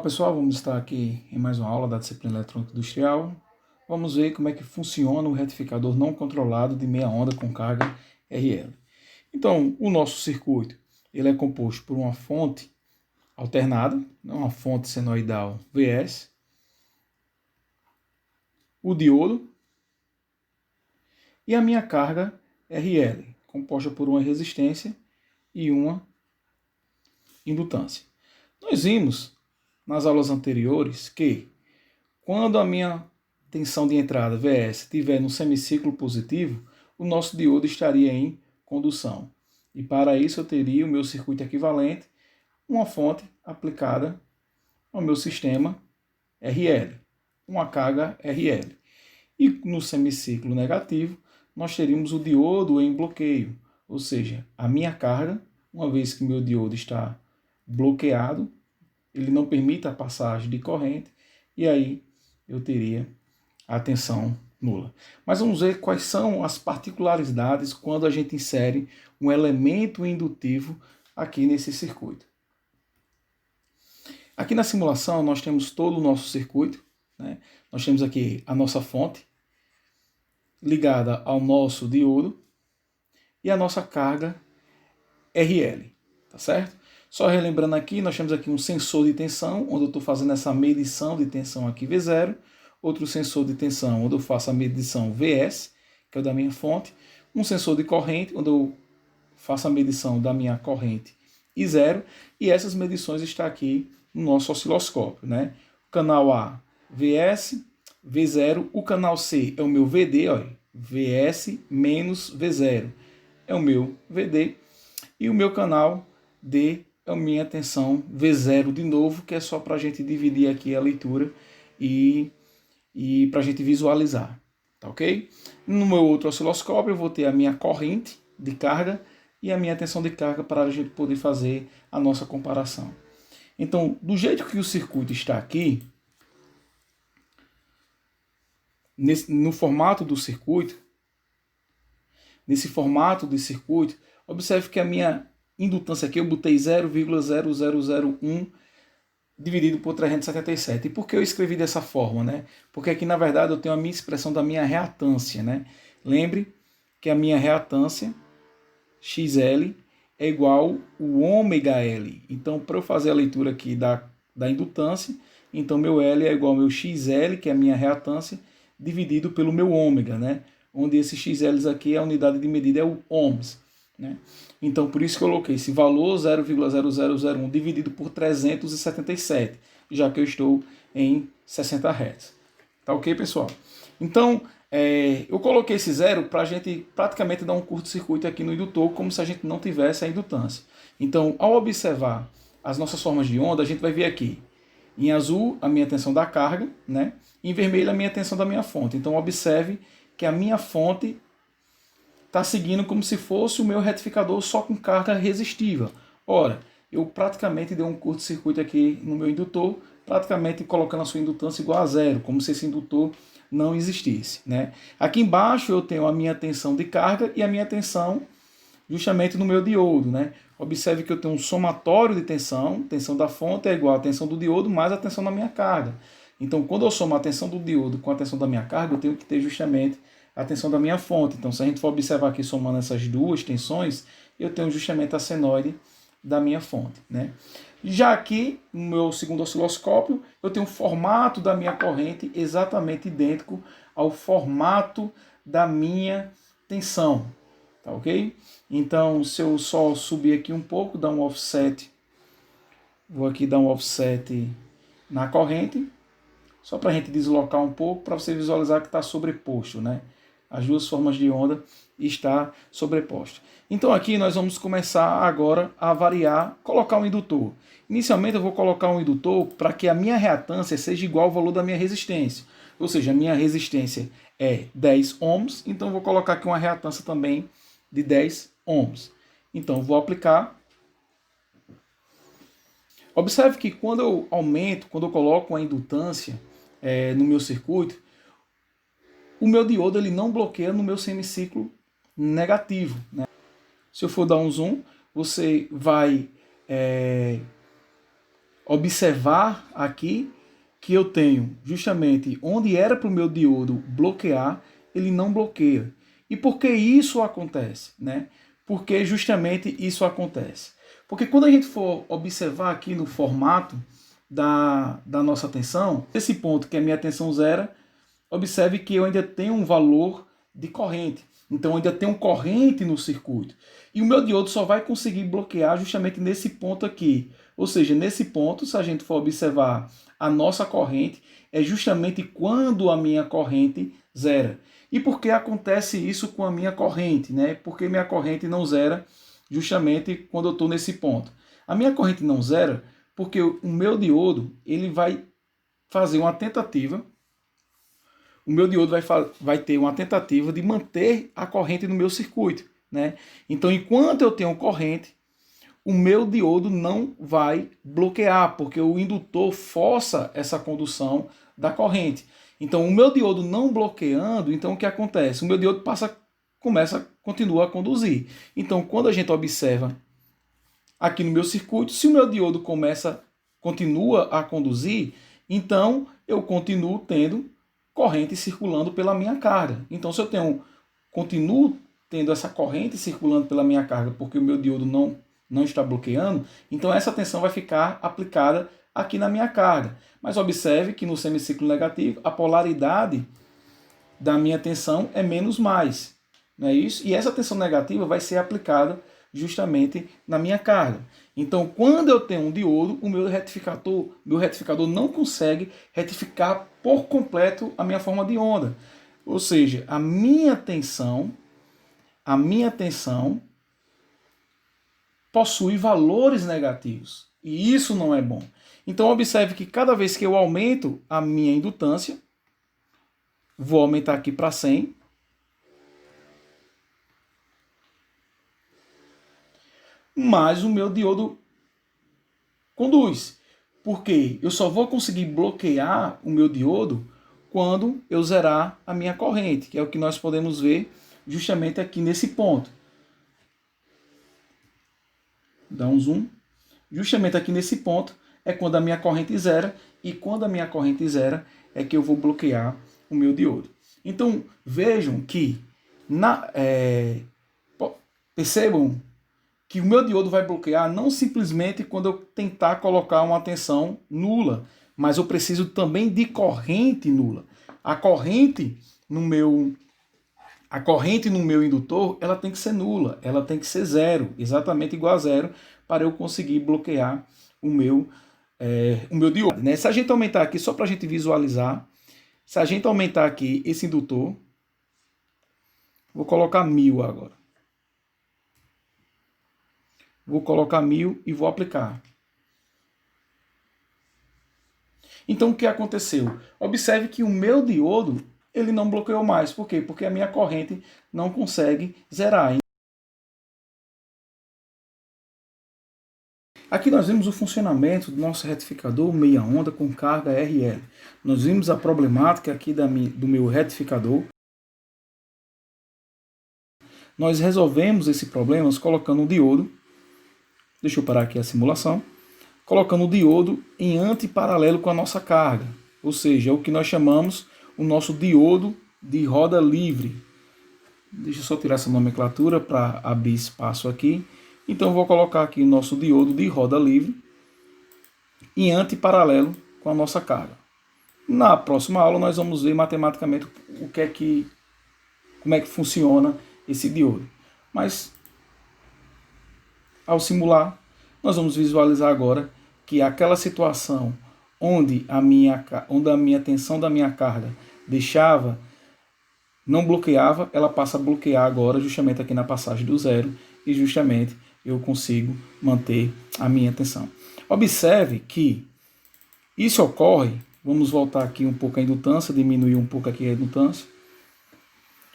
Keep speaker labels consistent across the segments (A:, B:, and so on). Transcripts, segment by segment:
A: pessoal, vamos estar aqui em mais uma aula da disciplina eletrônica industrial. Vamos ver como é que funciona o retificador não controlado de meia onda com carga RL. Então, o nosso circuito ele é composto por uma fonte alternada, uma fonte senoidal VS, o diodo e a minha carga RL, composta por uma resistência e uma indutância. Nós vimos nas aulas anteriores que quando a minha tensão de entrada VS estiver no semiciclo positivo, o nosso diodo estaria em condução. E para isso eu teria o meu circuito equivalente, uma fonte aplicada ao meu sistema RL, uma carga RL. E no semiciclo negativo, nós teríamos o diodo em bloqueio, ou seja, a minha carga, uma vez que meu diodo está bloqueado, ele não permite a passagem de corrente, e aí eu teria a tensão nula. Mas vamos ver quais são as particularidades quando a gente insere um elemento indutivo aqui nesse circuito. Aqui na simulação nós temos todo o nosso circuito, né? Nós temos aqui a nossa fonte ligada ao nosso diodo e a nossa carga RL, tá certo? Só relembrando aqui, nós temos aqui um sensor de tensão, onde eu estou fazendo essa medição de tensão aqui V0, outro sensor de tensão, onde eu faço a medição VS, que é o da minha fonte, um sensor de corrente, onde eu faço a medição da minha corrente I0, e essas medições estão aqui no nosso osciloscópio, né? O canal A, VS, V0, o canal C é o meu VD, olha, VS menos V0 é o meu VD, e o meu canal D é a minha tensão V0 de novo, que é só para a gente dividir aqui a leitura e para a gente visualizar, tá ok? No meu outro osciloscópio eu vou ter a minha corrente de carga e a minha tensão de carga para a gente poder fazer a nossa comparação. Então, do jeito que o circuito está aqui, no formato do circuito, nesse formato de circuito, observe que a minha indutância aqui eu botei 0,0001 dividido por 377. E por que eu escrevi dessa forma, né? Porque aqui na verdade eu tenho a minha expressão da minha reatância, né? Lembre que a minha reatância XL é igual o ômega L. Então, para eu fazer a leitura aqui da indutância, então meu L é igual ao meu XL, que é a minha reatância, dividido pelo meu ômega, né? Onde esse XL aqui, a unidade de medida é o ohms, né? Então, por isso que eu coloquei esse valor 0,0001 dividido por 377, já que eu estou em 60 Hz. Tá ok, pessoal? Então, eu coloquei esse zero para a gente praticamente dar um curto-circuito aqui no indutor, como se a gente não tivesse a indutância. Então, ao observar as nossas formas de onda, a gente vai ver aqui, em azul, a minha tensão da carga, né? Em vermelho, a minha tensão da minha fonte. Então, observe que a minha fonte está seguindo como se fosse o meu retificador só com carga resistiva. Ora, eu praticamente dei um curto-circuito aqui no meu indutor, praticamente colocando a sua indutância igual a zero, como se esse indutor não existisse, né? Aqui embaixo eu tenho a minha tensão de carga e a minha tensão justamente no meu diodo, né? Observe que eu tenho um somatório de tensão, tensão da fonte é igual à tensão do diodo mais a tensão da minha carga. Então, quando eu somo a tensão do diodo com a tensão da minha carga, eu tenho que ter justamente a tensão da minha fonte. Então, se a gente for observar aqui somando essas duas tensões, eu tenho justamente a senoide da minha fonte, né? Já aqui, no meu segundo osciloscópio, eu tenho o formato da minha corrente exatamente idêntico ao formato da minha tensão, tá ok? Então, se eu só subir aqui um pouco, dar um offset, vou aqui dar um offset na corrente, só para a gente deslocar um pouco, para você visualizar que está sobreposto, né? As duas formas de onda está sobreposto. Então aqui nós vamos começar agora a variar, colocar um indutor. Inicialmente eu vou colocar um indutor para que a minha reatância seja igual ao valor da minha resistência. Ou seja, a minha resistência é 10 ohms, então eu vou colocar aqui uma reatância também de 10 ohms. Então eu vou aplicar. Observe que quando eu aumento, quando eu coloco uma indutância no meu circuito, o meu diodo ele não bloqueia no meu semiciclo negativo, né? Se eu for dar um zoom, você vai observar aqui que eu tenho justamente onde era para o meu diodo bloquear, ele não bloqueia. E por que isso acontece, né? Por que justamente isso acontece? Porque quando a gente for observar aqui no formato da nossa tensão, esse ponto que é minha tensão zero, observe que eu ainda tenho um valor de corrente. Então eu ainda tenho corrente no circuito. E o meu diodo só vai conseguir bloquear justamente nesse ponto aqui. Ou seja, nesse ponto, se a gente for observar a nossa corrente, é justamente quando a minha corrente zera. E por que acontece isso com a minha corrente, né? Porque minha corrente não zera justamente quando eu estou nesse ponto. A minha corrente não zera porque o meu diodo ele vai fazer uma tentativa, o meu diodo vai ter uma tentativa de manter a corrente no meu circuito, né? Então, enquanto eu tenho corrente, o meu diodo não vai bloquear, porque o indutor força essa condução da corrente. Então, o meu diodo não bloqueando, então o que acontece? O meu diodo continua a conduzir. Então, quando a gente observa aqui no meu circuito, se o meu diodo continua a conduzir, então eu continuo tendo corrente circulando pela minha carga. Então, se eu continuo tendo essa corrente circulando pela minha carga, porque o meu diodo não está bloqueando, então essa tensão vai ficar aplicada aqui na minha carga. Mas observe que no semiciclo negativo, a polaridade da minha tensão é menos mais. Não é isso? E essa tensão negativa vai ser aplicada justamente na minha carga. Então, quando eu tenho um diodo, o meu retificador não consegue retificar por completo a minha forma de onda. Ou seja, a minha tensão possui valores negativos. E isso não é bom. Então, observe que cada vez que eu aumento a minha indutância, vou aumentar aqui para 100, mas o meu diodo conduz. Porque eu só vou conseguir bloquear o meu diodo quando eu zerar a minha corrente, que é o que nós podemos ver justamente aqui nesse ponto. Dá um zoom. Justamente aqui nesse ponto é quando a minha corrente zera, e quando a minha corrente zera é que eu vou bloquear o meu diodo. Então vejam que percebam que o meu diodo vai bloquear não simplesmente quando eu tentar colocar uma tensão nula, mas eu preciso também de corrente nula. A corrente no meu indutor, ela tem que ser nula, ela tem que ser zero, exatamente igual a zero, para eu conseguir bloquear o meu diodo. Né? Se a gente aumentar aqui, só para a gente visualizar, se a gente aumentar aqui esse indutor, vou colocar 1000 agora. Vou colocar 1000 e vou aplicar. Então o que aconteceu? Observe que o meu diodo ele não bloqueou mais. Por quê? Porque a minha corrente não consegue zerar. Aqui nós vimos o funcionamento do nosso retificador meia onda com carga RL. Nós vimos a problemática aqui do meu retificador. Nós resolvemos esse problema colocando um diodo. Deixa eu parar aqui a simulação. Colocando o diodo em antiparalelo com a nossa carga. Ou seja, é o que nós chamamos o nosso diodo de roda livre. Deixa eu só tirar essa nomenclatura para abrir espaço aqui. Então vou colocar aqui o nosso diodo de roda livre em antiparalelo com a nossa carga. Na próxima aula nós vamos ver matematicamente como é que funciona esse diodo. Mas ao simular, nós vamos visualizar agora que aquela situação onde a minha tensão da minha carga não bloqueava, ela passa a bloquear agora justamente aqui na passagem do zero e justamente eu consigo manter a minha tensão. Observe que isso ocorre, vamos voltar aqui um pouco a indutância, diminuir um pouco aqui a indutância.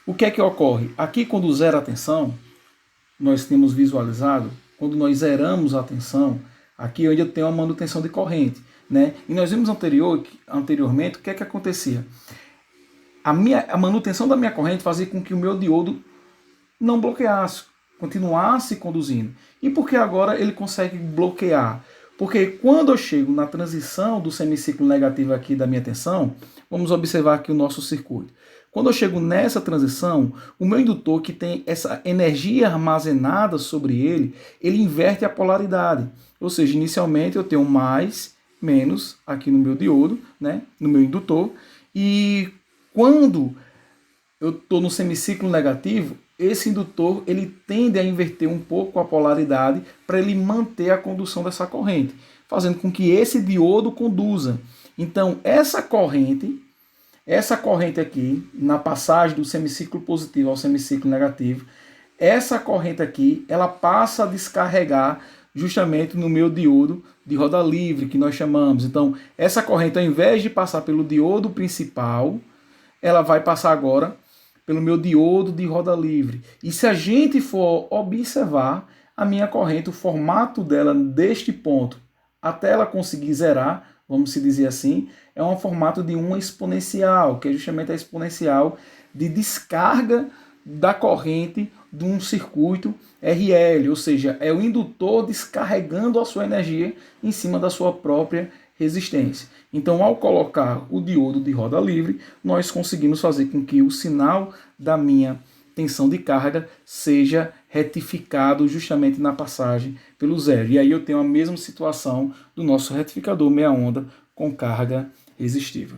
A: O que é que ocorre? Aqui quando zera a tensão, nós temos visualizado, quando nós zeramos a tensão, aqui eu ainda tenho a manutenção de corrente. Né? E nós vimos anteriormente o que é que acontecia. A manutenção da minha corrente fazia com que o meu diodo não bloqueasse, continuasse conduzindo. E por que agora ele consegue bloquear? Porque quando eu chego na transição do semiciclo negativo aqui da minha tensão, vamos observar aqui o nosso circuito. Quando eu chego nessa transição, o meu indutor, que tem essa energia armazenada sobre ele, ele inverte a polaridade. Ou seja, inicialmente eu tenho mais, menos aqui no meu diodo, né, no meu indutor, e quando eu estou no semiciclo negativo, esse indutor ele tende a inverter um pouco a polaridade para ele manter a condução dessa corrente, fazendo com que esse diodo conduza. Então, essa corrente aqui, na passagem do semiciclo positivo ao semiciclo negativo, essa corrente aqui, ela passa a descarregar justamente no meu diodo de roda livre, que nós chamamos. Então, essa corrente, ao invés de passar pelo diodo principal, ela vai passar agora pelo meu diodo de roda livre. E se a gente for observar a minha corrente, o formato dela deste ponto até ela conseguir zerar, vamos se dizer assim, é um formato de uma exponencial, que é justamente a exponencial de descarga da corrente de um circuito RL, ou seja, é o indutor descarregando a sua energia em cima da sua própria resistência. Então, ao colocar o diodo de roda livre, nós conseguimos fazer com que o sinal da minha tensão de carga seja retificado justamente na passagem pelo zero. E aí eu tenho a mesma situação do nosso retificador meia onda com carga resistível.